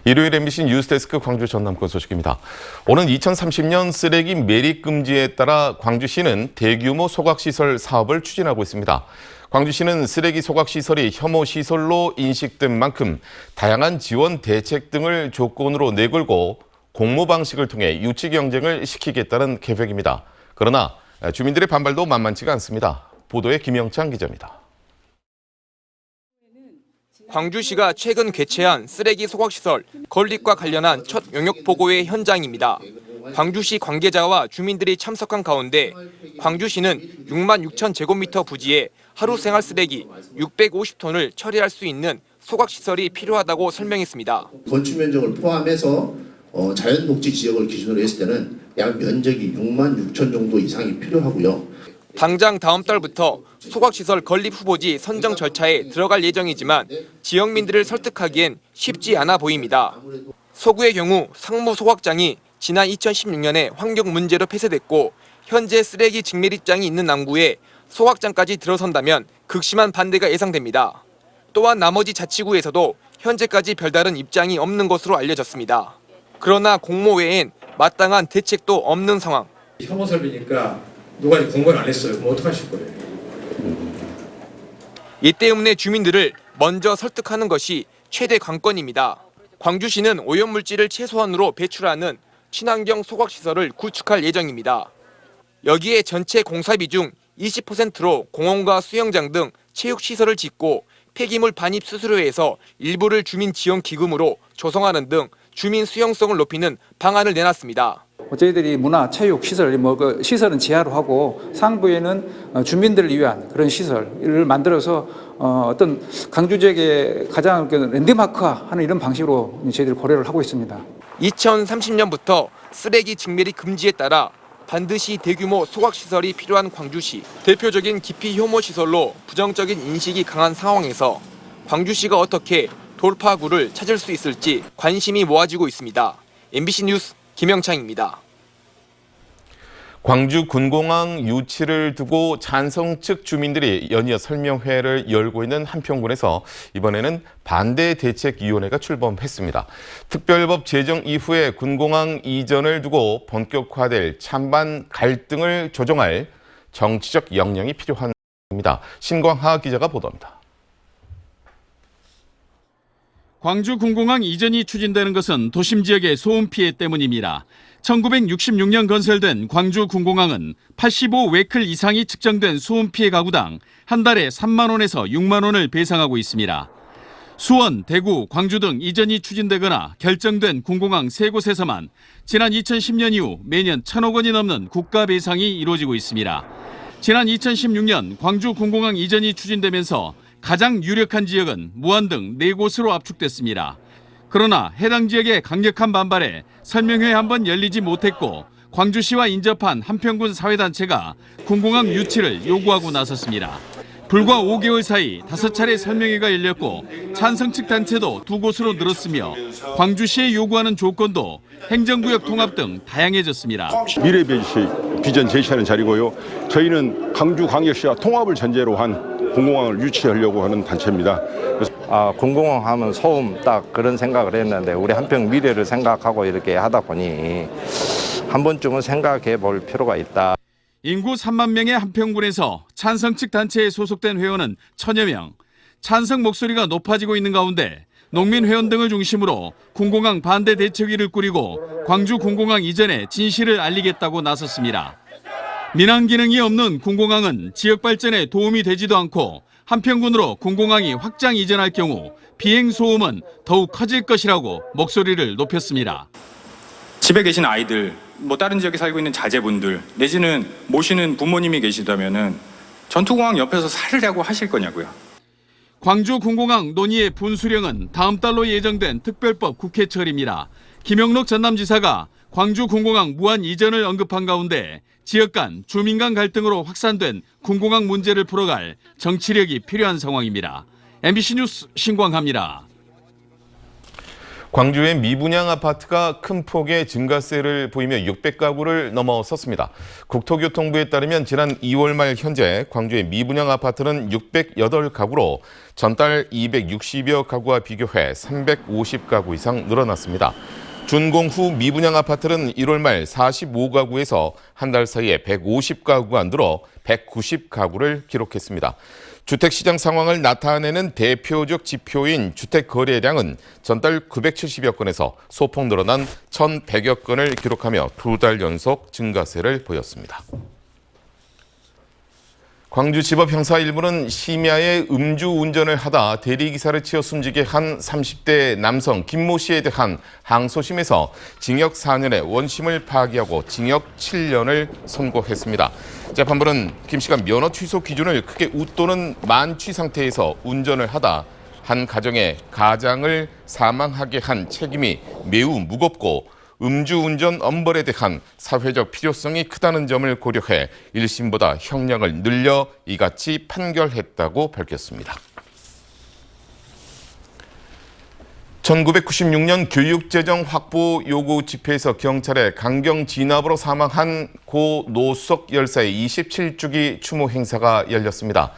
일요일 MBC 뉴스데스크 광주 전남권 소식입니다. 오는 2030년 쓰레기 매립 금지에 따라 광주시는 대규모 소각시설 사업을 추진하고 있습니다. 광주시는 쓰레기 소각시설이 혐오시설로 인식된 만큼 다양한 지원 대책 등을 조건으로 내걸고 공모 방식을 통해 유치 경쟁을 시키겠다는 계획입니다. 그러나 주민들의 반발도 만만치가 않습니다. 보도에 김영창 기자입니다. 광주시가 최근 개최한 쓰레기 소각시설 건립과 관련한 첫 용역 보고회 현장입니다. 광주시 관계자와 주민들이 참석한 가운데 광주시는 6만 6천 제곱미터 부지에 하루 생활 쓰레기 650톤을 처리할 수 있는 소각시설이 필요하다고 설명했습니다. 건축 면적을 포함해서 자연복지 지역을 기준으로 했을 때는 약 면적이 6만 6천 정도 이상이 필요하고요. 당장 다음 달부터 소각시설 건립 후보지 선정 절차에 들어갈 예정이지만 지역민들을 설득하기엔 쉽지 않아 보입니다. 서구의 경우 상무 소각장이 지난 2016년에 환경 문제로 폐쇄됐고 현재 쓰레기 직매립장이 있는 남구에 소각장까지 들어선다면 극심한 반대가 예상됩니다. 또한 나머지 자치구에서도 현재까지 별다른 입장이 없는 것으로 알려졌습니다. 그러나 공모 외엔 마땅한 대책도 없는 상황. 혐오 설비니까 누가 공부를 안 했어요. 그럼 어떡하실 거예요? 이 때문에 주민들을 먼저 설득하는 것이 최대 관건입니다. 광주시는 오염물질을 최소한으로 배출하는 친환경 소각시설을 구축할 예정입니다. 여기에 전체 공사비 중 20%로 공원과 수영장 등 체육시설을 짓고 폐기물 반입 수수료에서 일부를 주민 지원 기금으로 조성하는 등 주민 수용성을 높이는 방안을 내놨습니다. 저희들이 문화, 체육 시설, 시설은 지하로 하고 상부에는 주민들을 위한 그런 시설을 만들어서 어떤 광주 지역의 가장 랜드마크화하는 이런 방식으로 저희들이 고려를 하고 있습니다. 2030년부터 쓰레기 직매립 금지에 따라 반드시 대규모 소각시설이 필요한 광주시. 대표적인 기피 혐오 시설로 부정적인 인식이 강한 상황에서 광주시가 어떻게 돌파구를 찾을 수 있을지 관심이 모아지고 있습니다. MBC 뉴스 김영창입니다. 광주 군공항 유치를 두고 찬성 측 주민들이 연이어 설명회를 열고 있는 한평군에서 이번에는 반대 대책위원회가 출범했습니다. 특별법 제정 이후에 군공항 이전을 두고 본격화될 찬반 갈등을 조정할 정치적 역량이 필요합니다. 신광하 기자가 보도합니다. 광주 군공항 이전이 추진되는 것은 도심 지역의 소음 피해 때문입니다. 1966년 건설된 광주 군공항은 85웨클 이상이 측정된 소음 피해 가구당 한 달에 3만 원에서 6만 원을 배상하고 있습니다. 수원, 대구, 광주 등 이전이 추진되거나 결정된 군공항 3곳에서만 지난 2010년 이후 매년 1,000억 원이 넘는 국가 배상이 이루어지고 있습니다. 지난 2016년 광주 군공항 이전이 추진되면서 가장 유력한 지역은 무안 등 4곳으로 압축됐습니다. 그러나 해당 지역의 강력한 반발에 설명회 한 번 열리지 못했고 광주시와 인접한 한평군 사회단체가 군공항 유치를 요구하고 나섰습니다. 불과 5개월 사이 5차례 설명회가 열렸고 찬성 측 단체도 2곳으로 늘었으며 광주시에 요구하는 조건도 행정구역 통합 등 다양해졌습니다. 미래 비전 제시하는 자리고요. 저희는 광주광역시와 통합을 전제로 한 군공항을 유치하려고 하는 단체입니다. 군공항 하면 소음 딱 그런 생각을 했는데 우리 한평 미래를 생각하고 이렇게 하다 보니 한 번쯤은 생각해 볼 필요가 있다. 인구 3만 명의 한평군에서 찬성 측 단체에 소속된 회원은 1,000여 명. 찬성 목소리가 높아지고 있는 가운데 농민 회원 등을 중심으로 군공항 반대 대책위를 꾸리고 광주 군공항 이전에 진실을 알리겠다고 나섰습니다. 민항 기능이 없는 군공항은 지역 발전에 도움이 되지도 않고 한평군으로 군공항이 확장 이전할 경우 비행 소음은 더욱 커질 것이라고 목소리를 높였습니다. 집에 계신 아이들, 다른 지역에 살고 있는 자제분들 내지는 모시는 부모님이 계시다면은 전투공항 옆에서 살려고 하실 거냐고요. 광주 군공항 논의의 분수령은 다음 달로 예정된 특별법 국회 처리입니다. 김영록 전남지사가 광주 군공항 무한 이전을 언급한 가운데 지역 간, 주민 간 갈등으로 확산된 군공항 문제를 풀어갈 정치력이 필요한 상황입니다. MBC 뉴스 신광하입니다. 광주의 미분양 아파트가 큰 폭의 증가세를 보이며 600가구를 넘어섰습니다. 국토교통부에 따르면 지난 2월 말 현재 광주의 미분양 아파트는 608가구로 전달 260여 가구와 비교해 350가구 이상 늘어났습니다. 준공 후 미분양 아파트는 1월 말 45가구에서 한 달 사이에 150가구가 늘어 190가구를 기록했습니다. 주택시장 상황을 나타내는 대표적 지표인 주택 거래량은 전달 970여 건에서 소폭 늘어난 1,100여 건을 기록하며 2달 연속 증가세를 보였습니다. 광주지법 형사 1부는 심야에 음주운전을 하다 대리기사를 치어 숨지게 한 30대 남성 김모 씨에 대한 항소심에서 징역 4년의 원심을 파기하고 징역 7년을 선고했습니다. 재판부는 김 씨가 면허 취소 기준을 크게 웃도는 만취 상태에서 운전을 하다 한 가정의 가장을 사망하게 한 책임이 매우 무겁고 음주운전 엄벌에 대한 사회적 필요성이 크다는 점을 고려해 1심보다 형량을 늘려 이같이 판결했다고 밝혔습니다. 1996년 교육재정 확보 요구 집회에서 경찰의 강경 진압으로 사망한 고 노수석 열사의 27주기 추모 행사가 열렸습니다.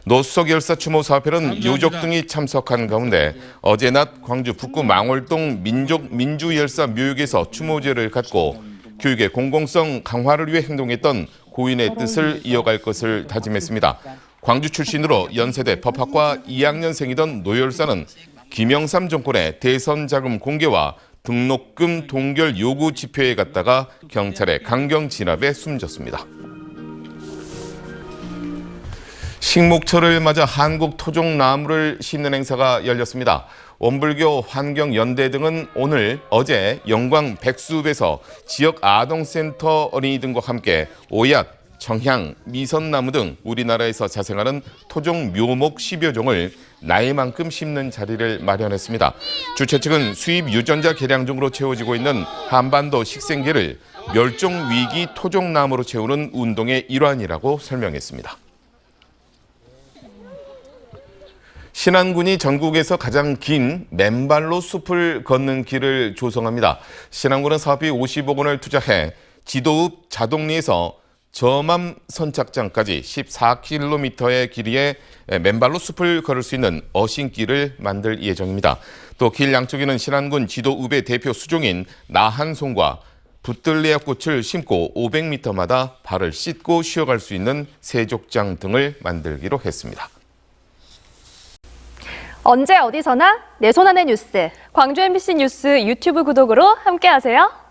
노수석 열사 추모 사업회는 유족 등이 참석한 가운데 어제 낮 광주 북구 망월동 민주열사 묘역에서 추모제를 갖고 교육의 공공성 강화를 위해 행동했던 고인의 뜻을 이어갈 것을 다짐했습니다. 광주 출신으로 연세대 법학과 2학년생이던 노 열사는 김영삼 정권의 대선 자금 공개와 등록금 동결 요구 집회에 갔다가 경찰의 강경 진압에 숨졌습니다. 식목철을 맞아 한국 토종 나무를 심는 행사가 열렸습니다. 원불교 환경연대 등은 어제 영광 백숲에서 지역 아동센터 어린이 등과 함께 오얏, 정향, 미선나무 등 우리나라에서 자생하는 토종 묘목 10여 종을 나이만큼 심는 자리를 마련했습니다. 주최 측은 수입 유전자 개량 중으로 채워지고 있는 한반도 식생계를 멸종 위기 토종 나무로 채우는 운동의 일환이라고 설명했습니다. 신안군이 전국에서 가장 긴 맨발로 숲을 걷는 길을 조성합니다. 신안군은 사업비 50억 원을 투자해 지도읍 자동리에서 저맘 선착장까지 14km의 길이에 맨발로 숲을 걸을 수 있는 어신길을 만들 예정입니다. 또 길 양쪽에는 신안군 지도읍의 대표 수종인 나한송과 붙들레아 꽃을 심고 500m마다 발을 씻고 쉬어갈 수 있는 세족장 등을 만들기로 했습니다. 언제 어디서나 내 손 안의 뉴스. 광주 MBC 뉴스 유튜브 구독으로 함께하세요.